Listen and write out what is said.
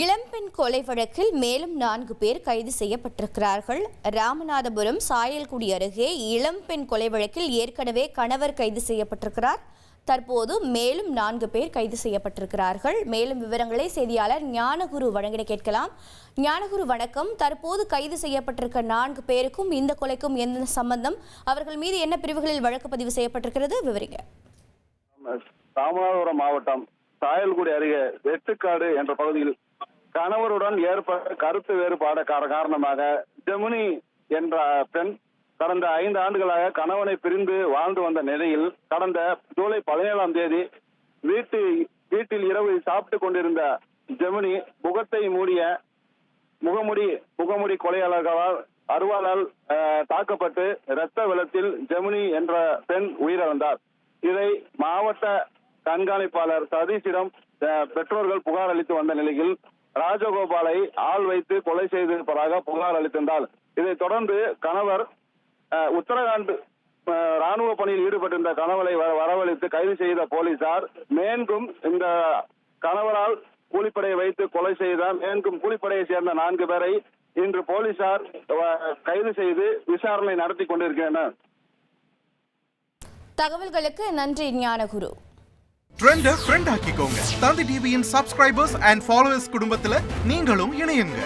இளம்பெண் கொலை வழக்கில் மேலும் 4 பேர் கைது செய்யப்பட்டிருக்கிறார்கள். ராமநாதபுரம் சாயல்குடி அருகே இளம்பெண் கொலை வழக்கில் ஏற்கனவே கணவர் கைது செய்யப்பட்டிருக்கிறார். தற்போது மேலும் 4 பேர் கைது செய்யப்பட்டிருக்கிறார்கள். மேலும் விவரங்களை செய்தியாளர் ஞானகுரு வழங்கிட கேட்கலாம். ஞானகுரு வணக்கம். தற்போது கைது செய்யப்பட்டிருக்க 4 பேருக்கும் இந்த கொலைக்கும் என்ன சம்பந்தம்? அவர்கள் மீது என்ன பிரிவுகளில் வழக்கு பதிவு செய்யப்பட்டிருக்கிறது? விவரிங்க. ராமநாதபுரம் மாவட்டம் சாயல்குடி அருகே வெட்டுக்காடு என்ற பகுதியில் கணவருடன் ஏற்பட்ட கருத்து வேறுபாடு காரணமாக ஜெமினி என்ற பெண் கடந்த 5 ஆண்டுகளாக கணவனை பிரிந்து வாழ்ந்து வந்த நிலையில் கடந்த ஜூலை 17ஆம் தேதி வீட்டில் இரவு சாப்பிட்டுக் கொண்டிருந்த ஜெமினி முகத்தை மூடிய முகமுடி கொலையாளர்களால் அருவாளால் தாக்கப்பட்டு இரத்த வெள்ளத்தில் ஜெமினி என்ற பெண் உயிரிழந்தார். இதை மாவட்ட கண்காணிப்பாளர் சதீஷிடம் பெற்றோர்கள் புகார் அளித்து வந்த நிலையில் ராஜகோபாலை ஆள் வைத்து கொலை செய்திருப்பதாக புகார் அளித்திருந்தார். இதைத் தொடர்ந்து கணவர் உத்தரகாண்ட் ராணுவ பணியில் ஈடுபட்டிருந்த கணவரை வரவழைத்து கைது செய்த போலீசார் மேன்கும் இந்த கணவரால் கூலிப்படையை வைத்து கொலை செய்த மேன்கும் கூலிப்படையை சேர்ந்த 4 பேரை இன்று போலீசார் கைது செய்து விசாரணை நடத்தி கொண்டிருக்கின்றனர். தகவல்களுக்கு நன்றி ஞானகுரு. ட்ரெண்ட ஃப்ரெண்ட் ஆக்கிக்கோங்க. தந்தி டிவியின் சப்ஸ்கிரைபர்ஸ் அண்ட் ஃபாலோவர்ஸ் குடும்பத்துல நீங்களும் இணையுங்க.